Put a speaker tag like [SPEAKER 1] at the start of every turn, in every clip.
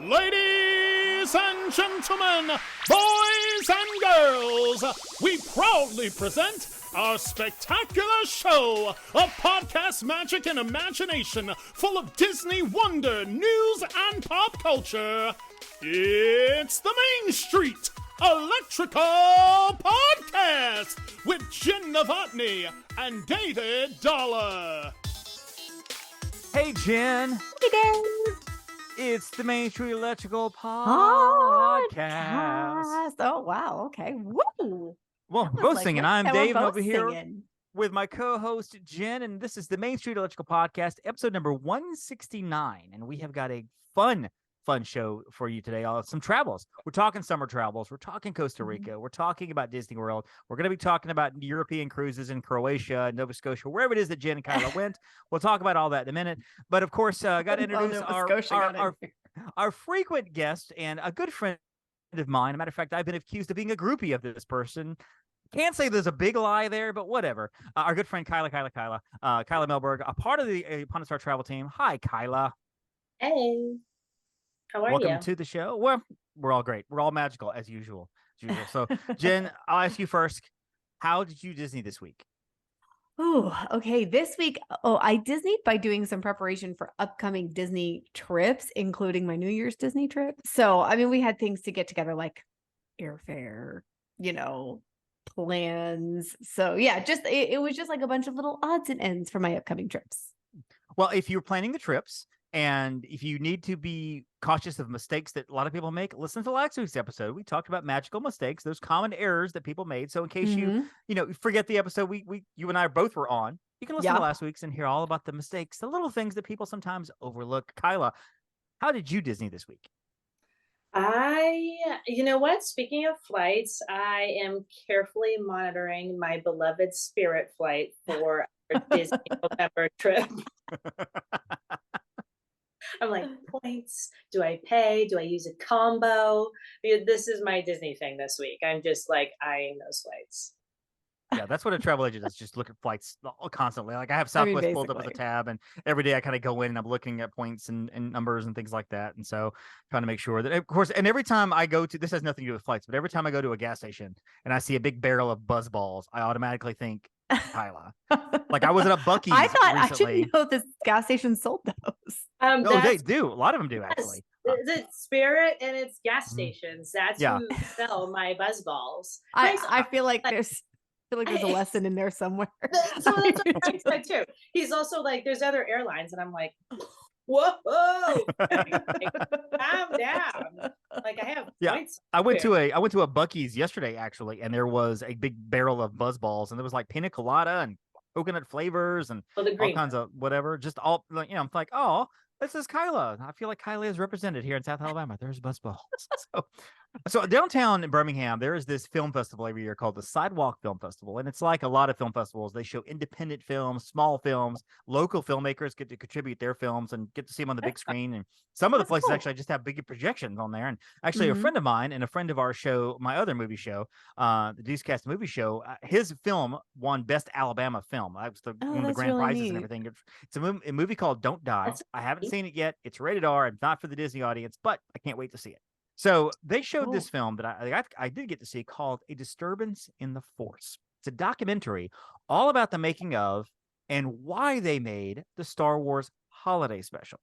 [SPEAKER 1] Ladies and gentlemen, boys and girls, we proudly present our spectacular show of podcast magic and imagination full of Disney wonder, news, and pop culture. It's the Main Street Electrical Podcast with Jenn Dave and David Dollar.
[SPEAKER 2] Hey, Jenn.
[SPEAKER 3] Hey, Dave.
[SPEAKER 2] It's the Main Street Electrical Podcast.
[SPEAKER 3] Oh, wow. Okay. Woo.
[SPEAKER 2] Well,
[SPEAKER 3] That was
[SPEAKER 2] both
[SPEAKER 3] like
[SPEAKER 2] singing.
[SPEAKER 3] what-
[SPEAKER 2] I'm
[SPEAKER 3] that we're
[SPEAKER 2] Dave, and
[SPEAKER 3] both
[SPEAKER 2] over here
[SPEAKER 3] singing.
[SPEAKER 2] with my co-host, Jenn, and this is the Main Street Electrical Podcast, episode number 169. And we have got a fun show for you today. Some travels. We're talking summer travels. We're talking Costa Rica. We're talking about Disney World. We're going to be talking about European cruises in Croatia, Nova Scotia, wherever it is that Jenn and Kyla went. We'll talk about all that in a minute. But of course, got to introduce our frequent guest and a good friend of mine. As a matter of fact, I've been accused of being a groupie of this person. Can't say there's a big lie there, but whatever. Our good friend Kyla Melberg, a part of the Upon a Star travel team. Hi, Kyla.
[SPEAKER 4] Hey, how are
[SPEAKER 2] Welcome
[SPEAKER 4] you?
[SPEAKER 2] to the show. Well, we're all great. We're all magical as usual. So, Jenn, I'll ask you first. How did you Disney this week?
[SPEAKER 3] Oh, okay. This week, I Disneyed by doing some preparation for upcoming Disney trips, including my New Year's Disney trip. So, I mean, we had things to get together like airfare, plans. So, yeah, it was just like a bunch of little odds and ends for my upcoming trips.
[SPEAKER 2] Well, if you're planning the trips and if you need to be cautious of mistakes that a lot of people make, listen to last week's episode. We talked about magical mistakes, those common errors that people made. So in case you forget the episode you and I both were on, you can listen to last week's and hear all about the mistakes, the little things that people sometimes overlook. Kyla, how did you Disney this week?
[SPEAKER 4] You know what? Speaking of flights, I am carefully monitoring my beloved Spirit flight for our Disney November trip. I'm like, points, do I pay? Do I use a combo? This is my Disney thing this week. I'm just like eyeing those flights.
[SPEAKER 2] Yeah, that's what a travel agent does. Just look at flights constantly. Like I have Southwest pulled up as a tab, and every day I kind of go in and I'm looking at points and numbers and things like that. And so trying to make sure that, of course, and every time I go to, this has nothing to do with flights, but every time I go to a gas station and I see a big barrel of Buzz Balls, I automatically think Kyla. Like I was at a Buc-ee's
[SPEAKER 3] I
[SPEAKER 2] recently.
[SPEAKER 3] didn't know this gas station sold those.
[SPEAKER 2] No, they do. A lot of them do, actually.
[SPEAKER 4] It's Spirit and it's gas stations. That's who sell my Buzz Balls.
[SPEAKER 3] I feel like there's a lesson in there somewhere.
[SPEAKER 4] So that's what Frank said too. He's also like, there's other airlines, and I'm like, whoa, like, calm down. Like I have points.
[SPEAKER 2] I went to a Buc-ee's yesterday actually, and there was a big barrel of Buzz Balls, and there was like pina colada and coconut flavors and all kinds of whatever. Just all I'm like, oh, this is Kyla. I feel like Kyla is represented here in South Alabama. There's Buzz Balls. So downtown in Birmingham, there is this film festival every year called the Sidewalk Film Festival. And it's like a lot of film festivals. They show independent films, small films, local filmmakers get to contribute their films and get to see them on the big screen. And some of the places actually just have big projections on there. And actually a friend of mine and a friend of our show, my other movie show, the Deucecast movie show, his film won Best Alabama Film. That was one of the grand prizes and everything. It's a movie called Don't Die. I haven't seen it yet. It's rated R. It's not for the Disney audience, but I can't wait to see it. So they showed this film that I did get to see called A Disturbance in the Force. It's a documentary all about the making of and why they made the Star Wars holiday special.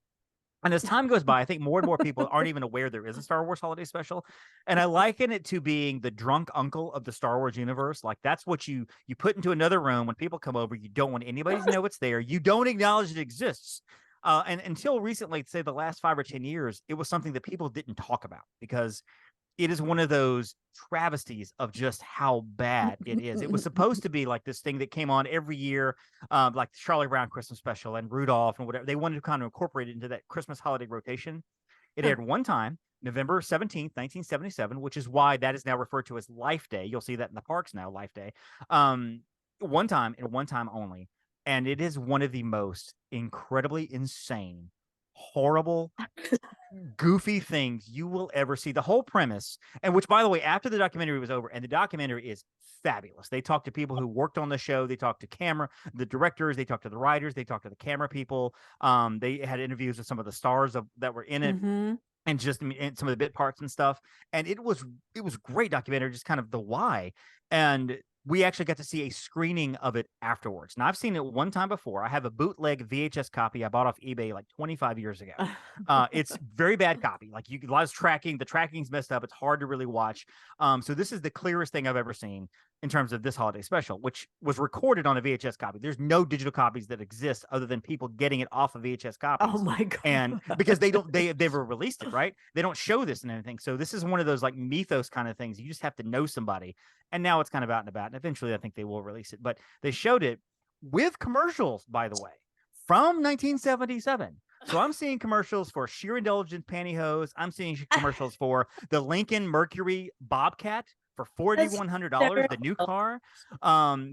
[SPEAKER 2] And as time goes by, I think more and more people aren't even aware there is a Star Wars holiday special. And I liken it to being the drunk uncle of the Star Wars universe. Like that's what you put into another room when people come over. You don't want anybody to know it's there. You don't acknowledge it exists. And until recently, say the last 5 or 10 years, it was something that people didn't talk about because it is one of those travesties of just how bad it is. It was supposed to be like this thing that came on every year, like the Charlie Brown Christmas special and Rudolph and whatever. They wanted to kind of incorporate it into that Christmas holiday rotation. It aired one time, November 17th, 1977, which is why that is now referred to as Life Day. You'll see that in the parks now, Life Day. One time and one time only. And it is one of the most incredibly insane, horrible, goofy things you will ever see. The whole premise, and which, by the way, after the documentary was over, and the documentary is fabulous. They talked to people who worked on the show. They talked to the directors. They talked to the writers. They talked to the camera people. They had interviews with some of the stars that were in it. and just and some of the bit parts and stuff. And it was great documentary, just kind of the why. And we actually got to see a screening of it afterwards. Now, I've seen it one time before. I have a bootleg VHS copy I bought off eBay like 25 years ago. It's very bad copy. Like a lot of tracking. The tracking's messed up. It's hard to really watch. So this is the clearest thing I've ever seen in terms of this holiday special, which was recorded on a VHS copy. There's no digital copies that exist other than people getting it off of VHS copies.
[SPEAKER 3] Oh my God.
[SPEAKER 2] And because they've never released it, right? They don't show this in anything. So this is one of those like mythos kind of things. You just have to know somebody. And now it's kind of out and about. And eventually I think they will release it. But they showed it with commercials, by the way, from 1977. So I'm seeing commercials for Sheer Indulgence pantyhose. I'm seeing commercials for the Lincoln Mercury Bobcat for $4,100, the new car,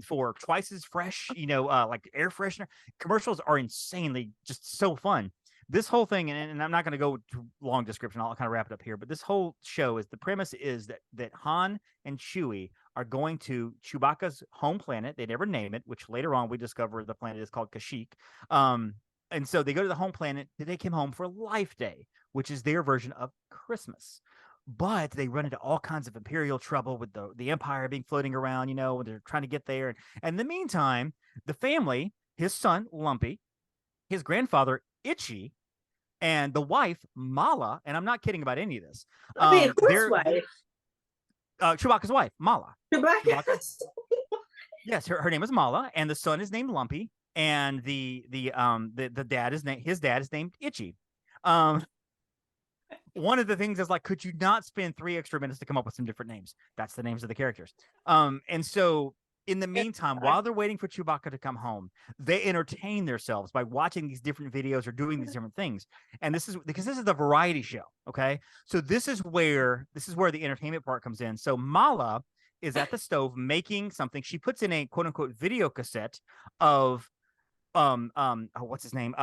[SPEAKER 2] for twice as fresh, like air freshener. Commercials are insanely just so fun. This whole thing, and I'm not going to go to long description, I'll kind of wrap it up here, but this whole show is, the premise is that Han and Chewie are going to Chewbacca's home planet. They never name it, which later on we discover the planet is called Kashyyyk. And so they go to the home planet to take him home for Life Day, which is their version of Christmas. But they run into all kinds of Imperial trouble with the Empire being floating around, when they're trying to get there. And in the meantime, the family, his son, Lumpy, his grandfather, Itchy, and the wife, Mala, and I'm not kidding about any of this.
[SPEAKER 4] Whose wife?
[SPEAKER 2] Chewbacca's wife, Mala.
[SPEAKER 4] Chewbacca.
[SPEAKER 2] Yes, her name is Mala, and the son is named Lumpy, and the dad is his dad is named Itchy. One of the things is like, could you not spend 3 extra minutes to come up with some different names? That's the names of the characters. And so in the meantime, while they're waiting for Chewbacca to come home, they entertain themselves by watching these different videos or doing these different things. And this is because this is the variety show. Okay. So this is where the entertainment part comes in. So Mala is at the stove making something. She puts in a quote unquote video cassette of, what's his name?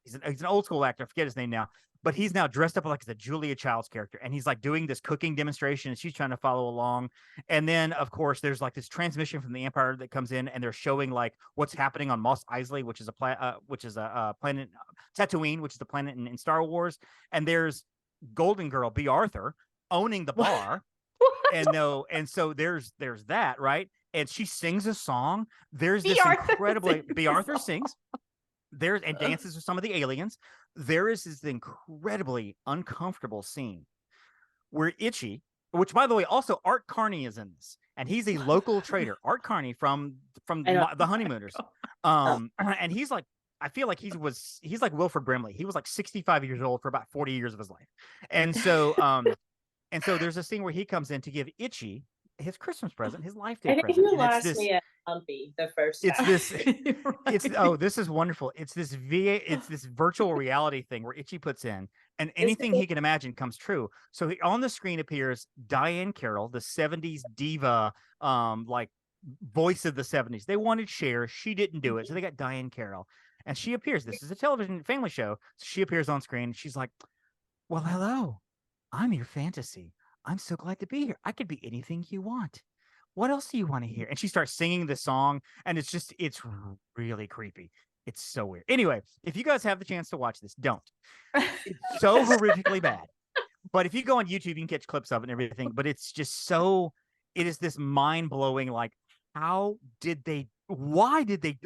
[SPEAKER 2] He's an old school actor. I forget his name now. But he's now dressed up like the Julia Child's character, and he's like doing this cooking demonstration, and she's trying to follow along. And then, of course, there's like this transmission from the Empire that comes in, and they're showing like what's happening on Mos Eisley, which is a planet, Tatooine, which is the planet in Star Wars. And there's Golden Girl B. Arthur owning the bar, and so there's that, right? And she sings a song. There's this incredibly B. Arthur sings. And dances with some of the aliens. There is this incredibly uncomfortable scene where Itchy, which by the way, also Art Carney is in this, and he's a local trader. Art Carney from the Honeymooners. And he's like, I feel like he's like Wilford Brimley. He was like 65 years old for about 40 years of his life. And so there's a scene where he comes in to give Itchy his Christmas present, his Life Day present.
[SPEAKER 4] I think you lost me at Lumpy the first time.
[SPEAKER 2] This is wonderful. It's this virtual reality thing where Itchy puts in, and anything he can imagine comes true. So on the screen appears Diane Carroll, the 70s diva, like voice of the 70s. They wanted Cher, she didn't do it, so they got Diane Carroll, and she appears. This is a television family show. So she appears on screen, and she's like, "Well, hello, I'm your fantasy. I'm so glad to be here. I could be anything you want. What else do you want to hear?" And she starts singing the song, and it's really creepy. It's so weird. Anyway, if you guys have the chance to watch this, don't. It's so horrifically bad. But if you go on YouTube, you can catch clips of it and everything. But it's just it is this mind-blowing, like, why did they,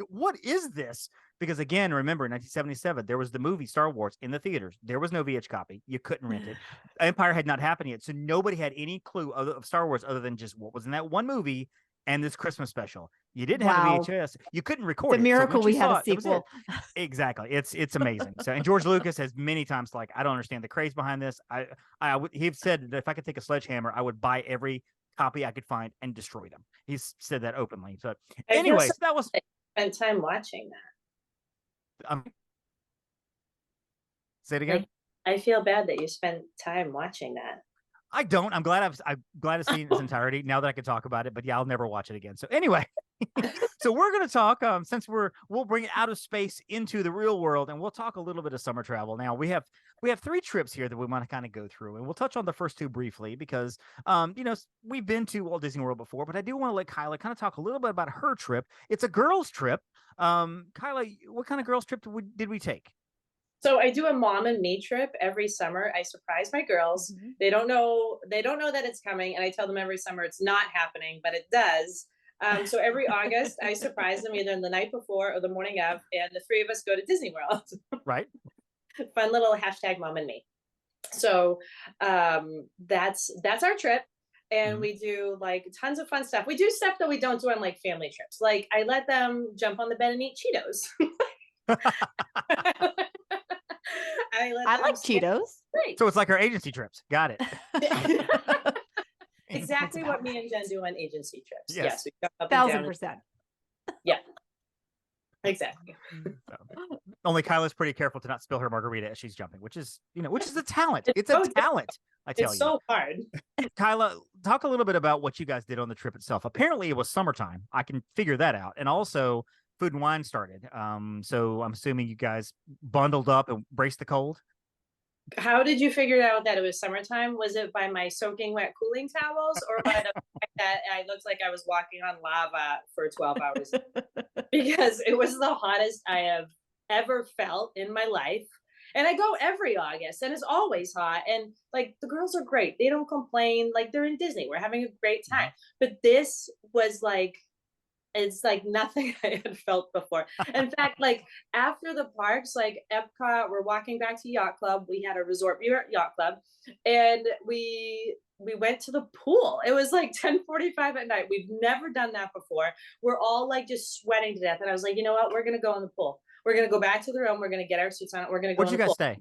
[SPEAKER 2] what is this? Because again, remember, in 1977, there was the movie Star Wars in the theaters. There was no VH copy. You couldn't rent it. Empire had not happened yet. So nobody had any clue of Star Wars other than just what was in that one movie and this Christmas special. You didn't have a VHS. You couldn't record it.
[SPEAKER 3] The miracle we had a sequel.
[SPEAKER 2] Exactly. It's amazing. So, and George Lucas has many times like, I don't understand the craze behind this. He said that if I could take a sledgehammer, I would buy every copy I could find and destroy them. He's said that openly. So anyways, that was
[SPEAKER 4] spent time watching that.
[SPEAKER 2] Say it again.
[SPEAKER 4] I feel bad that you spent time watching that.
[SPEAKER 2] I don't. I'm glad I've seen its entirety now that I can talk about it. But yeah, I'll never watch it again. So anyway, so we're going to talk. Since we'll bring it out of space into the real world, and we'll talk a little bit of summer travel. Now we have 3 trips here that we want to kind of go through, and we'll touch on the first 2 briefly because we've been to Walt Disney World before, but I do want to let Kyla kind of talk a little bit about her trip. It's a girls' trip. Kyla, what kind of girls' trip did we take?
[SPEAKER 4] So I do a mom and me trip every summer. I surprise my girls.
[SPEAKER 3] Mhm.
[SPEAKER 4] They don't know that it's coming, and I tell them every summer it's not happening, but it does. So every August, I surprise them either the night before or the morning of, and the three of us go to Disney World.
[SPEAKER 2] Right.
[SPEAKER 4] Fun little hashtag mom and me. So that's our trip. And we do like tons of fun stuff. We do stuff that we don't do on like family trips. Like I let them jump on the bed and eat Cheetos.
[SPEAKER 3] I like Cheetos.
[SPEAKER 4] Great.
[SPEAKER 2] So it's like our agency trips. Got it.
[SPEAKER 4] Exactly what me and Jen do on agency trips. Yes, we go up and down.
[SPEAKER 3] 1,000%.
[SPEAKER 4] Yeah, exactly.
[SPEAKER 2] Only Kyla's pretty careful to not spill her margarita as she's jumping, which is a talent. It's a talent. I tell you.
[SPEAKER 4] It's so hard.
[SPEAKER 2] Kyla, talk a little bit about what you guys did on the trip itself. Apparently, it was summertime. I can figure that out, and also Food and Wine started. So I'm assuming you guys bundled up and braced the cold.
[SPEAKER 4] How did you figure out that it was summertime? Was it by my soaking wet cooling towels, or by the fact that I looked like I was walking on lava for 12 hours? Because it was the hottest I have ever felt in my life. And I go every August, and it's always hot. And like the girls are great. They don't complain. Like they're in Disney. We're having a great time. But this was like, it's like nothing I had felt before. In fact, like after the parks, like Epcot, we're walking back to Yacht Club. We had a resort view at Yacht Club, and we went to the pool. It was like 10:45 at night. We've never done that before. We're all like just sweating to death. And I was like, you know what? We're gonna go in the pool. We're gonna go back to the room. We're gonna get our suits on. We're gonna go.
[SPEAKER 2] Where'd you guys stay?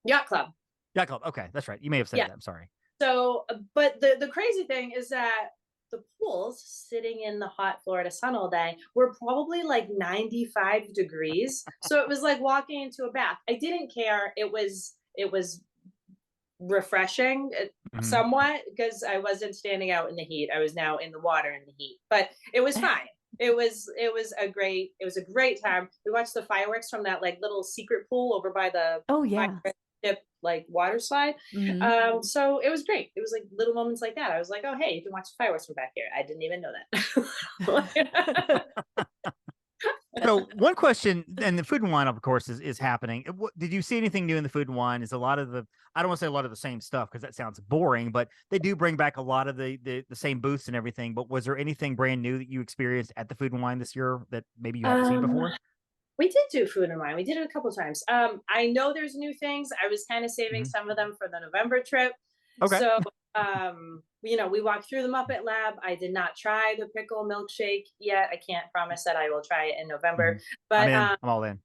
[SPEAKER 4] Yacht Club.
[SPEAKER 2] Yacht Club. Okay, that's right. You may have said that. I'm sorry.
[SPEAKER 4] So, but the crazy thing is that the pools sitting in the hot Florida sun all day were probably like 95 degrees. So it was like walking into a bath. I didn't care. It was refreshing somewhat because I wasn't standing out in the heat. I was now in the water in the heat, but it was fine. It was a great time. We watched the fireworks from that like little secret pool over by the like water slide. So it was great. It was like little moments like that. I was like, oh hey, you can watch the fireworks from back here. I didn't even know that.
[SPEAKER 2] So one question, and the Food and Wine, of course, is happening. Did you see anything new in the Food and Wine? Is a lot of I don't want to say a lot of the same stuff because that sounds boring, but they do bring back a lot of the same booths and everything. But was there anything brand new that you experienced at the Food and Wine this year that maybe you haven't seen before?
[SPEAKER 4] We did do Food and Wine. We did it a couple of times. I know there's new things. I was kind of saving some of them for the November trip. Okay. So, we walked through the Muppet Lab. I did not try the pickle milkshake yet. I can't promise that I will try it in November. But
[SPEAKER 2] I'm all in.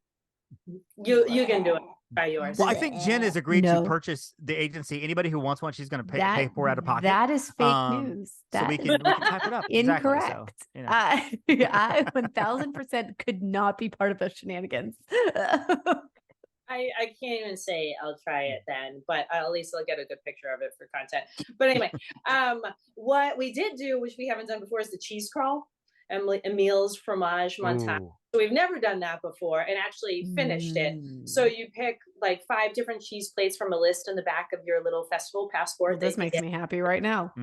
[SPEAKER 4] You can do it. Try yours.
[SPEAKER 2] Well, I think Jenn has agreed to purchase the agency. Anybody who wants one, she's going to pay for out of pocket.
[SPEAKER 3] That is fake news.
[SPEAKER 2] So we can type it up.
[SPEAKER 3] Incorrect.
[SPEAKER 2] Exactly, so,
[SPEAKER 3] I 1,000% could not be part of those shenanigans.
[SPEAKER 4] I can't even say I'll try it then, but at least I'll get a good picture of it for content. But anyway, what we did do, which we haven't done before, is the cheese crawl. Emil's Fromage Montagne. So we've never done that before and actually finished it. So you pick like 5 different cheese plates from a list in the back of your little festival passport.
[SPEAKER 3] This makes me happy right now.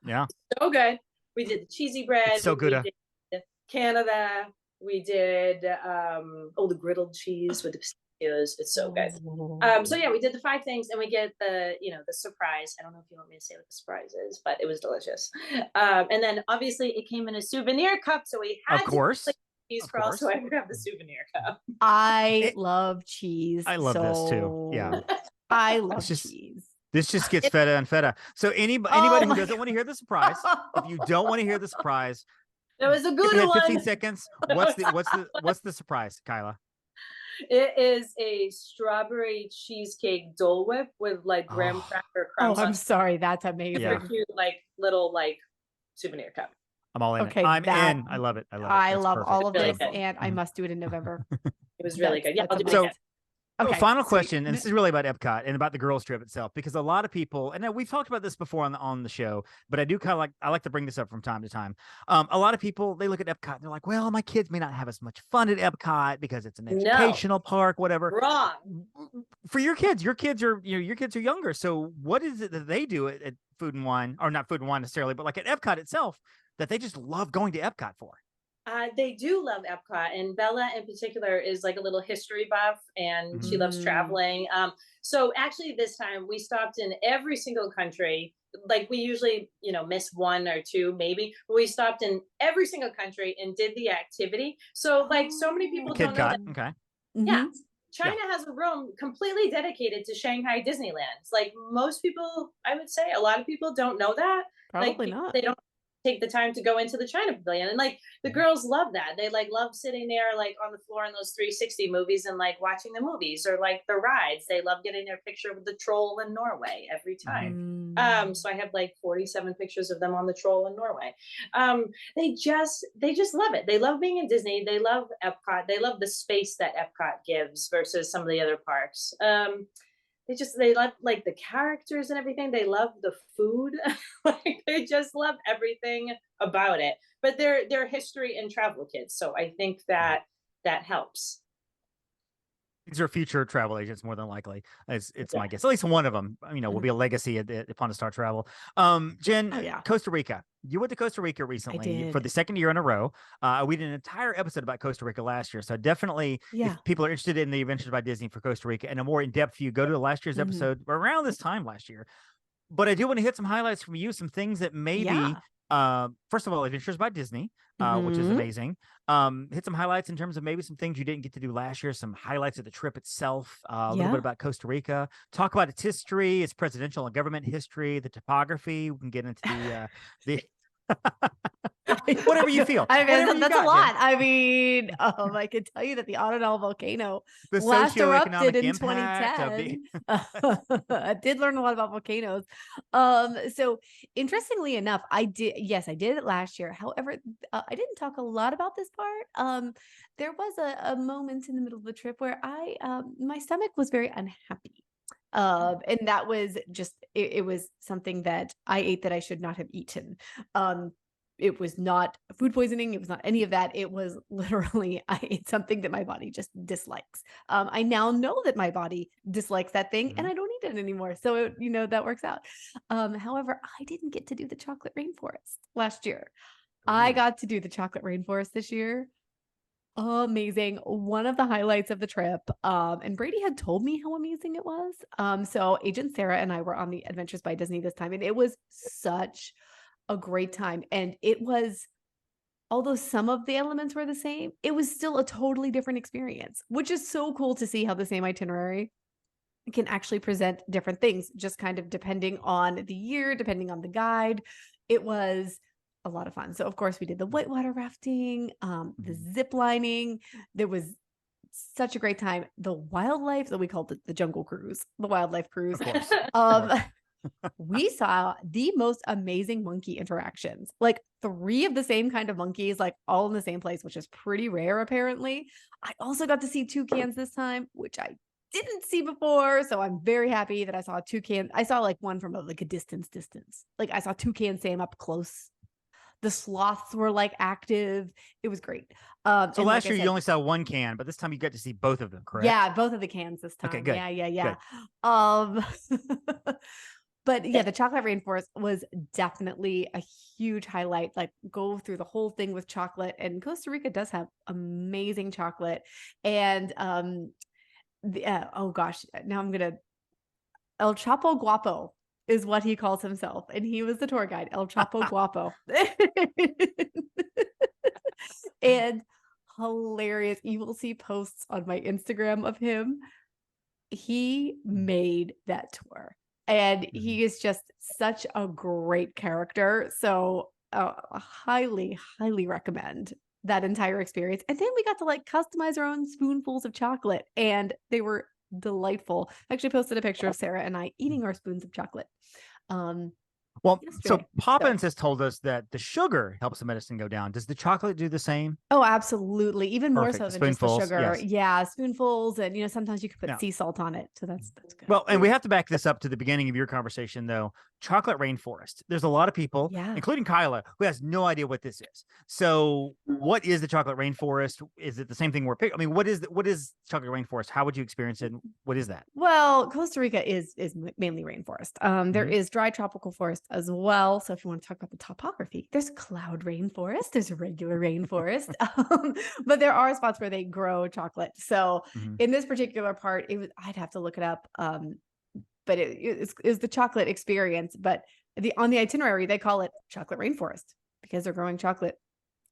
[SPEAKER 2] Yeah.
[SPEAKER 4] So good. We did the cheesy bread.
[SPEAKER 2] It's so good.
[SPEAKER 4] We did Canada. We did the griddled cheese with the pistachios. It's so good. So yeah, we did the 5 things, and we get the surprise. I don't know if you want me to say what the surprise is, but it was delicious. And then obviously it came in a souvenir cup, so we had to cheese crawl, so I would have the souvenir cup.
[SPEAKER 3] I love cheese.
[SPEAKER 2] I love this too. Yeah.
[SPEAKER 3] I love cheese.
[SPEAKER 2] This just gets feta and feta. So anybody who doesn't want to hear the surprise, if you don't want to hear the surprise,
[SPEAKER 4] that was a good one.
[SPEAKER 2] 15 seconds. What's the surprise, Kyla?
[SPEAKER 4] It is a strawberry cheesecake Dole Whip with like graham cracker crumbs.
[SPEAKER 3] I'm sorry, that's amazing.
[SPEAKER 4] Yeah. Cute, like little like souvenir cup.
[SPEAKER 2] I'm all in. Okay, I'm in. I love it.
[SPEAKER 3] I love all of this, and I must do it in November.
[SPEAKER 4] It was really good. Yeah, I'll do it again.
[SPEAKER 2] Okay. Final question, and this is really about Epcot and about the girls' trip itself, because a lot of people, and we've talked about this before on the show, but I do I like to bring this up from time to time. A lot of people, they look at Epcot and they're like, well, my kids may not have as much fun at Epcot because it's an educational park, whatever.
[SPEAKER 4] Wrong.
[SPEAKER 2] For your kids are younger. So what is it that they do at Food and Wine, or not Food and Wine necessarily, but like at Epcot itself, that they just love going to Epcot for?
[SPEAKER 4] They do love Epcot, and Bella in particular is like a little history buff, and she loves traveling. So actually this time we stopped in every single country. Like we usually, miss one or two maybe, but we stopped in every single country and did the activity. So like so many people don't know that.
[SPEAKER 2] Okay.
[SPEAKER 4] Yeah. China has a room completely dedicated to Shanghai Disneyland. Like most people, I would say a lot of people don't know that.
[SPEAKER 3] Probably
[SPEAKER 4] like,
[SPEAKER 3] not.
[SPEAKER 4] They don't take the time to go into the China Pavilion. And like the girls love that. They like love sitting there like on the floor in those 360 movies and like watching the movies or like the rides. They love getting their picture with the troll in Norway every time. So I have like 47 pictures of them on the troll in Norway. They just love it. They love being in Disney. They love Epcot. They love the space that Epcot gives versus some of the other parks. They love like the characters and everything. They love the food. Like they just love everything about it. But they're history and travel kids, so I think that helps.
[SPEAKER 2] These are future travel agents, more than likely. It's my guess. At least one of them, will be a legacy upon a Star Travel. Jenn, Costa Rica. You went to Costa Rica recently for the second year in a row. We did an entire episode about Costa Rica last year. So definitely, if people are interested in the Adventures by Disney for Costa Rica and a more in-depth view, go to last year's episode around this time last year. But I do want to hit some highlights from you, some things that maybe, first of all, Adventures by Disney, which is amazing. Hit some highlights in terms of maybe some things you didn't get to do last year, some highlights of the trip itself, a little bit about Costa Rica, talk about its history, its presidential and government history, the topography. We can get into the whatever you feel.
[SPEAKER 3] I mean, that's a lot. Jen. I mean, I can tell you that the Arenal volcano last erupted in 2010. I did learn a lot about volcanoes. So interestingly enough, I did it last year. However, I didn't talk a lot about this part. There was a moment in the middle of the trip where my stomach was very unhappy. And that was just, it was something that I ate that I should not have eaten. It was not food poisoning. It was not any of that. It was literally, I ate something that my body just dislikes. I now know that my body dislikes that thing and I don't eat it anymore. So, that works out. However, I didn't get to do the chocolate rainforest last year. I got to do the chocolate rainforest this year. Amazing. One of the highlights of the trip. And Brady had told me how amazing it was. So Agent Sarah and I were on the Adventures by Disney this time, and it was such a great time. And it was, although some of the elements were the same, it was still a totally different experience, which is so cool to see how the same itinerary can actually present different things, just kind of depending on the year, depending on the guide. It was a lot of fun. So of course we did the whitewater rafting, the zip lining. There was such a great time. The wildlife that we called the jungle cruise, the wildlife cruise. Of course. We saw the most amazing monkey interactions, like 3 of the same kind of monkeys, like all in the same place, which is pretty rare apparently. I also got to see toucans this time, which I didn't see before. So I'm very happy that I saw a toucan. I saw like one from like a distance. Like I saw toucan Sam up close. The sloths were like active. It was great.
[SPEAKER 2] So last year you only saw one can, but this time you got to see both of them, correct?
[SPEAKER 3] Yeah, both of the cans this time.
[SPEAKER 2] Okay, good.
[SPEAKER 3] Yeah. But yeah, the chocolate rainforest was definitely a huge highlight. Like go through the whole thing with chocolate, and Costa Rica does have amazing chocolate. And oh gosh, now I'm gonna El Chapo Guapo is what he calls himself, and he was the tour guide, El Chapo Guapo. And hilarious. You will see posts on my Instagram of him. He made that tour. And he is just such a great character. So highly, highly recommend that entire experience. And then we got to like customize our own spoonfuls of chocolate, and they were delightful. I actually posted a picture of Sarah and I eating our spoons of chocolate.
[SPEAKER 2] Well, so Poppins has told us that the sugar helps the medicine go down. Does the chocolate do the same?
[SPEAKER 3] Oh, absolutely. Even more so than just the sugar.
[SPEAKER 2] Yes.
[SPEAKER 3] Yeah, spoonfuls. And, sometimes you can put sea salt on it. So that's good.
[SPEAKER 2] Well, and we have to back this up to the beginning of your conversation, though. Chocolate rainforest. There's a lot of people, including Kyla, who has no idea what this is. So what is the chocolate rainforest? Is it the same thing what is chocolate rainforest? How would you experience it? What is that?
[SPEAKER 3] Well, Costa Rica is mainly rainforest. There is dry tropical forest as well. So if you want to talk about the topography, there's cloud rainforest, there's a regular rainforest, but there are spots where they grow chocolate. So in this particular part, I'd have to look it up. But it is the chocolate experience. But on the itinerary, they call it chocolate rainforest because they're growing chocolate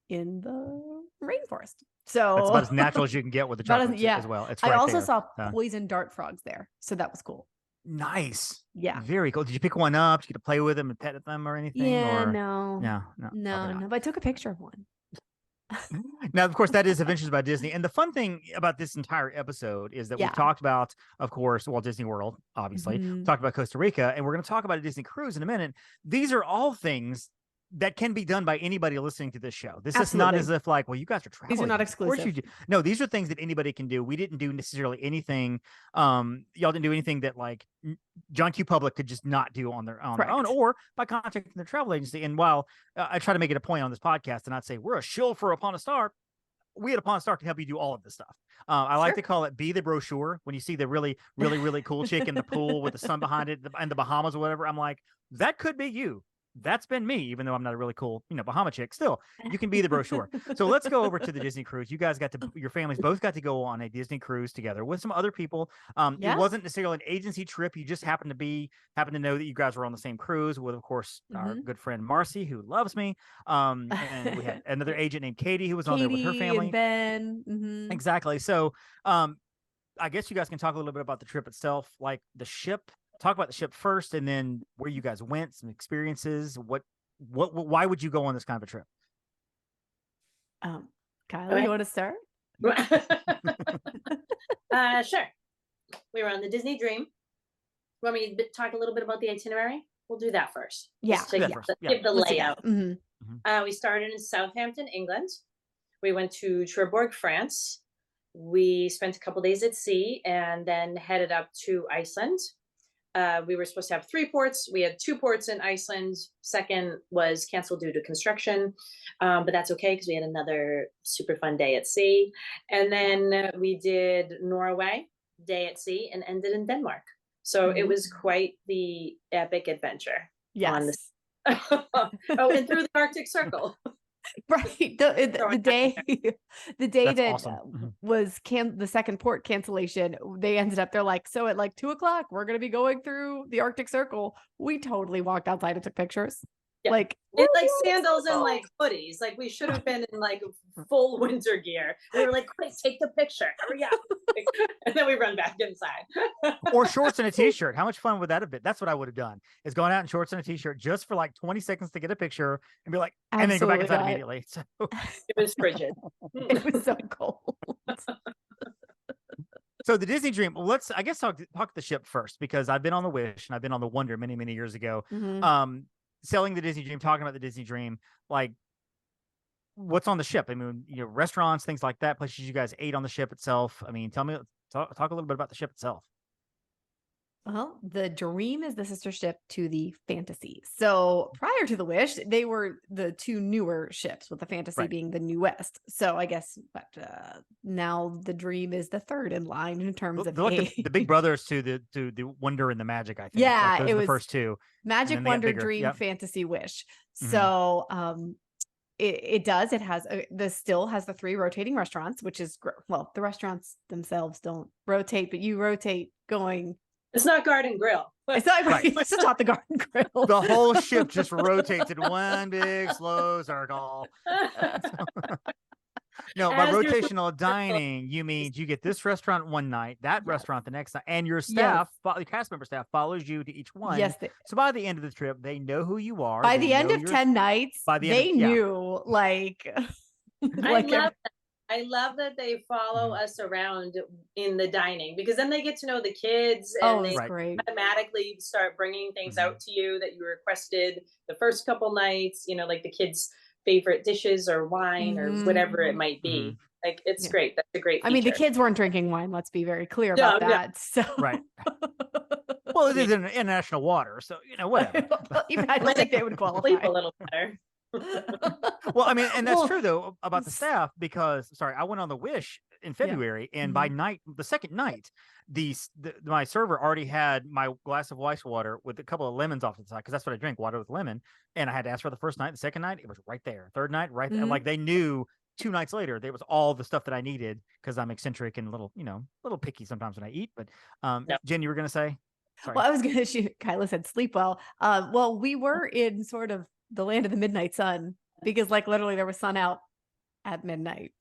[SPEAKER 3] in the rainforest. So
[SPEAKER 2] that's about as natural as you can get with the chocolate as well. It's right
[SPEAKER 3] I also
[SPEAKER 2] there.
[SPEAKER 3] saw poison dart frogs there. So that was cool.
[SPEAKER 2] Nice.
[SPEAKER 3] Yeah.
[SPEAKER 2] Very cool. Did you pick one up? Did you get to play with them and pet them or anything?
[SPEAKER 3] Yeah,
[SPEAKER 2] or...
[SPEAKER 3] no.
[SPEAKER 2] No.
[SPEAKER 3] But I took a picture of one.
[SPEAKER 2] Now, of course, that is Adventures by Disney. And the fun thing about this entire episode is that we've talked about, of course, Walt Disney World, obviously. We talked about Costa Rica, and we're going to talk about a Disney cruise in a minute. These are all things that can be done by anybody listening to this show. This is not as if like, well, you guys are traveling.
[SPEAKER 3] These are not exclusive.
[SPEAKER 2] Of course you do. No, these are things that anybody can do. We didn't do necessarily anything. Y'all didn't do anything that like John Q. Public could just not do on their own or by contacting their travel agency. And while I try to make it a point on this podcast to not say we're a shill for Upon a Star, we at Upon a Star can help you do all of this stuff. I like to call it be the brochure. When you see the really, really, really cool chick in the pool with the sun behind it and the Bahamas or whatever, I'm like, that could be you. That's been me, even though I'm not a really cool, Bahama chick. Still, you can be the brochure. So let's go over to the Disney cruise. You guys your families both got to go on a Disney cruise together with some other people. It wasn't necessarily an agency trip. You just happened to know that you guys were on the same cruise with, of course, our good friend Marcy, who loves me. And we had another agent named Katie who was on there with her family.
[SPEAKER 3] And Ben.
[SPEAKER 2] Exactly. So I guess you guys can talk a little bit about the trip itself, like the ship. Talk about the ship first, and then where you guys went, some experiences. Why would you go on this kind of a trip?
[SPEAKER 3] Kyla, you want to start?
[SPEAKER 4] Sure. We were on the Disney Dream. Want me to talk a little bit about the itinerary? We'll do that first.
[SPEAKER 3] Yeah.
[SPEAKER 4] Give the layout. We started in Southampton, England. We went to Cherbourg, France. We spent a couple days at sea and then headed up to Iceland. We were supposed to have 3 ports. We had 2 ports in Iceland. Second was canceled due to construction, but that's okay because we had another super fun day at sea. And then we did Norway, day at sea, and ended in Denmark. So it was quite the epic adventure.
[SPEAKER 3] Yes.
[SPEAKER 4] And through the Arctic Circle.
[SPEAKER 3] Right. The day
[SPEAKER 2] That's
[SPEAKER 3] that
[SPEAKER 2] awesome.
[SPEAKER 3] was the second port cancellation, they ended up, they're like, so at like 2:00, we're going to be going through the Arctic Circle. We totally walked outside and took pictures.
[SPEAKER 4] Yeah.
[SPEAKER 3] Like
[SPEAKER 4] sandals and like hoodies. Like we should have been in like full winter gear. We were like, quick, take the picture. Hurry up. And then we run back inside.
[SPEAKER 2] Or shorts and a t-shirt. How much fun would that have been? That's what I would have done, is going out in shorts and a t-shirt just for like 20 seconds to get a picture and be like, and then go back inside immediately. So
[SPEAKER 4] it was frigid.
[SPEAKER 3] It was so cold.
[SPEAKER 2] So the Disney Dream, let's, I guess, talk the ship first, because I've been on the Wish and I've been on the Wonder many, many years ago. Selling the Disney Dream, talking about the Disney Dream, like what's on the ship? I mean, restaurants, things like that, places you guys ate on the ship itself. I mean, talk a little bit about the ship itself.
[SPEAKER 3] Well, the Dream is the sister ship to the Fantasy. So prior to the Wish, they were the 2 newer ships, with the Fantasy being the newest. So I guess, but now the Dream is the 3rd in line in terms of
[SPEAKER 2] the big brothers to the Wonder and the Magic. I think.
[SPEAKER 3] Yeah,
[SPEAKER 2] like
[SPEAKER 3] it was
[SPEAKER 2] the first 2.
[SPEAKER 3] Magic, Wonder, Dream, Fantasy, Wish. So it does. It has still has the 3 rotating restaurants, which is well, the restaurants themselves don't rotate, but you rotate going.
[SPEAKER 4] It's not Garden Grill.
[SPEAKER 3] It's not, it's not the Garden Grill.
[SPEAKER 2] The whole ship just rotates in one big slow circle. No, by rotational dining, you mean you get this restaurant one night, that restaurant the next night, and your staff, the cast member staff, follows you to each one.
[SPEAKER 3] Yes.
[SPEAKER 2] So by the end of the trip, they know who you are.
[SPEAKER 3] By the end of 10 nights, they knew, like.
[SPEAKER 4] I love that they follow us around in the dining, because then they get to know the kids and they automatically start bringing things out to you that you requested the first couple nights, like the kids' favorite dishes or wine or whatever it might be. Like, it's great. That's a great feature.
[SPEAKER 3] I mean, the kids weren't drinking wine. Let's be very clear about that. So
[SPEAKER 2] Well, it is international water, so whatever.
[SPEAKER 3] Even I don't think they would qualify.
[SPEAKER 4] Sleep a little better.
[SPEAKER 2] Well, I mean, and that's true though about the staff, because I went on the Wish in February, and by the second night, my server already had my glass of ice water with a couple of lemons off to the side, because that's what I drink, water with lemon. And I had to ask for the first night. The second night, it was right there. Third night, right there. Like they knew 2 nights later, there was all the stuff that I needed, because I'm eccentric and a little picky sometimes when I eat. But Jen, you were going to say? Sorry.
[SPEAKER 3] Well, I was going to shoot. Kyla said sleep well. Well, we were in sort of the land of the midnight sun, because like literally there was sun out at midnight.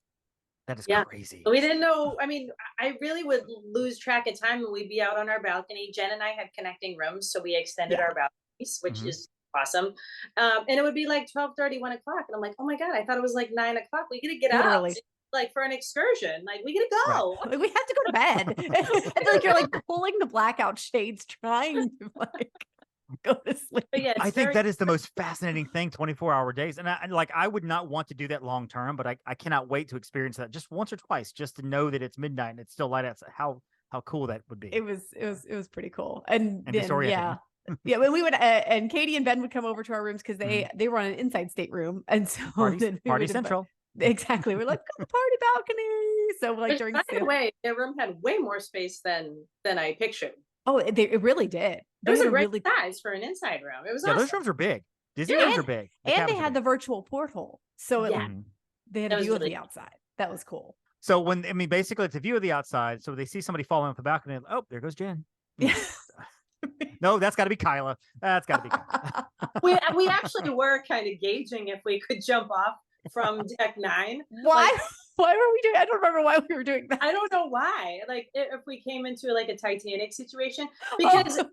[SPEAKER 2] That is crazy.
[SPEAKER 4] We didn't know. I mean, I really would lose track of time when we'd be out on our balcony. Jenn and I had connecting rooms, so we extended our balconies, which is awesome. And it would be like 12:30, 1 o'clock. And I'm like, oh my God, I thought it was like 9 o'clock. We gotta get out. Like for an excursion. Like we gotta go.
[SPEAKER 3] Right. Like, we have to go to bed. I feel like you're like pulling the blackout shades, trying to like go to sleep.
[SPEAKER 2] I think that is the most fascinating thing, 24-hour days. And I would not want to do that long term, but I cannot wait to experience that just once or twice, just to know that it's midnight and it's still light outside. How cool that would be.
[SPEAKER 3] It was pretty cool. And then,
[SPEAKER 2] disorienting.
[SPEAKER 3] when we would and Katie and Ben would come over to our rooms, because they were on an inside stateroom, and so
[SPEAKER 2] party central.
[SPEAKER 3] Exactly. We're like, go to the party balcony. So like during
[SPEAKER 4] the way, their room had way more space than I pictured.
[SPEAKER 3] Oh, it really did.
[SPEAKER 4] It was a great size for an inside room. It was awesome.
[SPEAKER 2] Those rooms are big. Disney rooms are big.
[SPEAKER 3] And they had the virtual porthole. So they had a view of the outside. That was cool.
[SPEAKER 2] So basically it's a view of the outside. So they see somebody falling off the balcony. Oh, there goes Jen.
[SPEAKER 3] Yeah.
[SPEAKER 2] No, that's got to be Kyla. That's got to be Kyla.
[SPEAKER 4] we actually were kind of gauging if we could jump off from deck 9.
[SPEAKER 3] Why? Why were we doing? I don't remember why we were doing that.
[SPEAKER 4] I don't know why. Like if we came into like a Titanic situation, because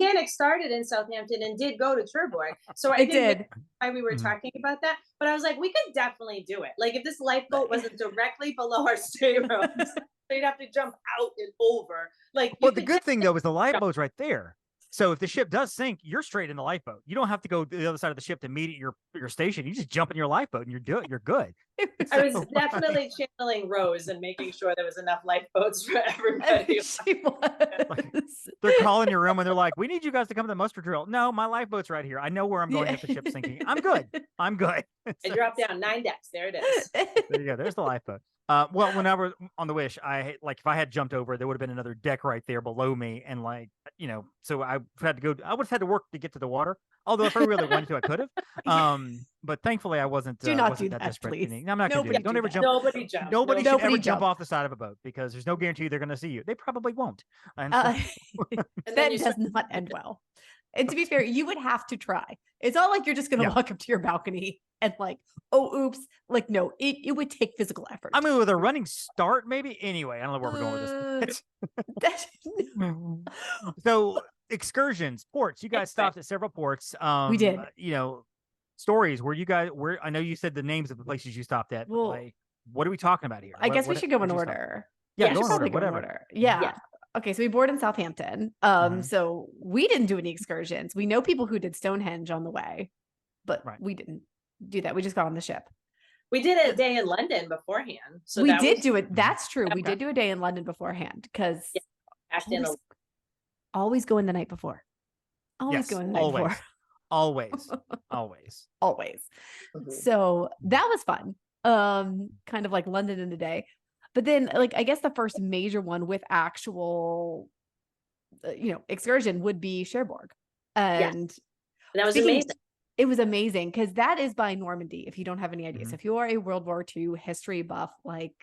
[SPEAKER 4] Titanic started in Southampton and did go to Cherbourg. So I did. Why we were talking about that, but I was like, we could definitely do it. Like if this lifeboat wasn't directly below our staterooms, they'd have to jump out and over. Like,
[SPEAKER 2] well, the good thing though is the lifeboat's right there. So if the ship does sink, you're straight in the lifeboat. You don't have to go to the other side of the ship to meet at your station. You just jump in your lifeboat and you're good.
[SPEAKER 4] I was definitely channeling Rose and making sure there was enough lifeboats for everybody.
[SPEAKER 3] She was.
[SPEAKER 2] Like, they're calling your room and they're like, "We need you guys to come to the muster drill." No, my lifeboat's right here. I know where I'm going if the ship's sinking. I'm good. I'm good.
[SPEAKER 4] I dropped down 9 decks. There it is.
[SPEAKER 2] There you go. There's the lifeboat. Well, when I was on the Wish, if I had jumped over, there would have been another deck right there below me, and so I would have had to work to get to the water. Although if I really wanted to, I could have. But thankfully, I wasn't.
[SPEAKER 3] Do not
[SPEAKER 2] wasn't
[SPEAKER 3] do that,
[SPEAKER 2] desperate.
[SPEAKER 3] please.
[SPEAKER 2] I'm not going to do that. Don't ever jump.
[SPEAKER 4] Nobody jump.
[SPEAKER 2] Nobody should ever jump off the side of a boat, because there's no guarantee they're going to see you. They probably won't. And
[SPEAKER 3] that does not end well. And to be fair, you would have to try. It's not like you're just going to walk up to your balcony and like, oh, oops. Like, no, it would take physical effort.
[SPEAKER 2] I mean, with a running start, maybe. Anyway, I don't know where we're going with this. So excursions, ports. You guys stopped at several ports.
[SPEAKER 3] We did.
[SPEAKER 2] Stories where I know you said the names of the places you stopped at. Well, like, what are we talking about here?
[SPEAKER 3] I guess we should go in order.
[SPEAKER 2] Yeah, go in order. Whatever.
[SPEAKER 3] Yeah. Okay, so we boarded in Southampton. So we didn't do any excursions. We know people who did Stonehenge on the way, but we didn't do that. We just got on the ship.
[SPEAKER 4] We did a day in London beforehand. So
[SPEAKER 3] we did do it. That's true. We did do a day in London beforehand, because always go in the night before. Always go in the night before.
[SPEAKER 2] Always.
[SPEAKER 4] Mm-hmm.
[SPEAKER 3] So that was fun. Kind of like London in a day. But then, like, I guess the first major one with actual, excursion would be Cherbourg. And
[SPEAKER 4] that was amazing.
[SPEAKER 3] It was amazing, because that is by Normandy, if you don't have any idea. So if you are a World War II history buff, like,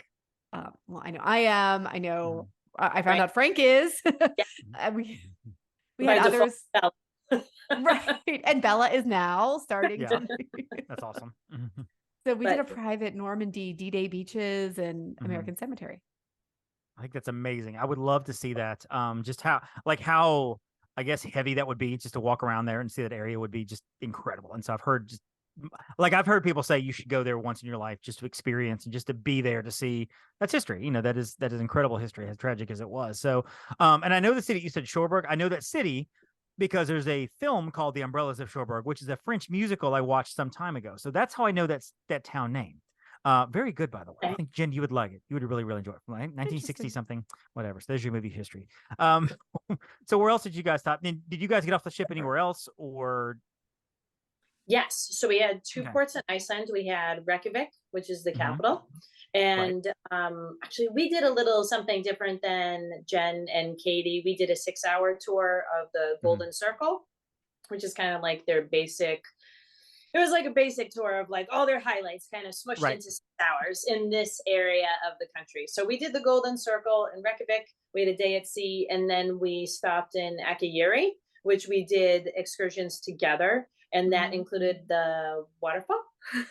[SPEAKER 3] I know I am. I know I found out Frank is. We had others. Right. And Bella is now starting to.
[SPEAKER 2] That's awesome.
[SPEAKER 3] So we did a private Normandy D-Day beaches and American Cemetery.
[SPEAKER 2] I think that's amazing. I would love to see that. Just how I guess heavy that would be, just to walk around there and see that area would be just incredible. And so I've heard people say you should go there once in your life just to experience and just to be there to see. That's history. That is incredible history, as tragic as it was. So, and I know the city, you said Cherbourg. I know that city because there's a film called The Umbrellas of Cherbourg, which is a French musical I watched some time ago. So that's how I know that town name. Very good, by the way. I think, Jen, you would like it. You would really, really enjoy it. 1960 something, whatever. So there's your movie history. So where else did you guys stop? Did you guys get off the ship anywhere else, or?
[SPEAKER 4] Yes. So we had two
[SPEAKER 2] Okay.
[SPEAKER 4] ports in Iceland. We had Reykjavik, which is the capital. And actually, we did a little something different than Jenn and Katie. We did a 6-hour tour of the Golden Circle, which is kind of like their basic. It was like a basic tour of like all their highlights kind of smushed into 6 hours in this area of the country. So we did the Golden Circle in Reykjavik. We had a day at sea, and then we stopped in Akureyri, which we did excursions together. And that included the waterfall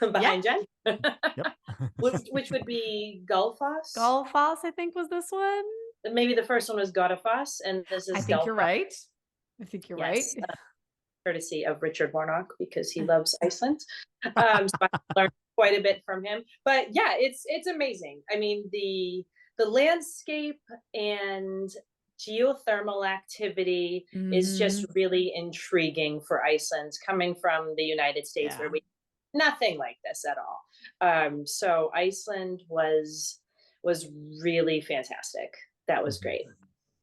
[SPEAKER 4] behind Jenn, which would be Gullfoss.
[SPEAKER 3] Gullfoss, I think, was this one.
[SPEAKER 4] Maybe the first one was Godafoss, and this is
[SPEAKER 3] I think
[SPEAKER 4] Gullfoss.
[SPEAKER 3] you're right. I think you're right.
[SPEAKER 4] Courtesy of Richard Warnock, because he loves Iceland. So I learned quite a bit from him. But yeah, it's amazing. I mean, the landscape and geothermal activity is just really intriguing for Iceland, coming from the United States, where we nothing like this at all. So Iceland was really fantastic. That was great.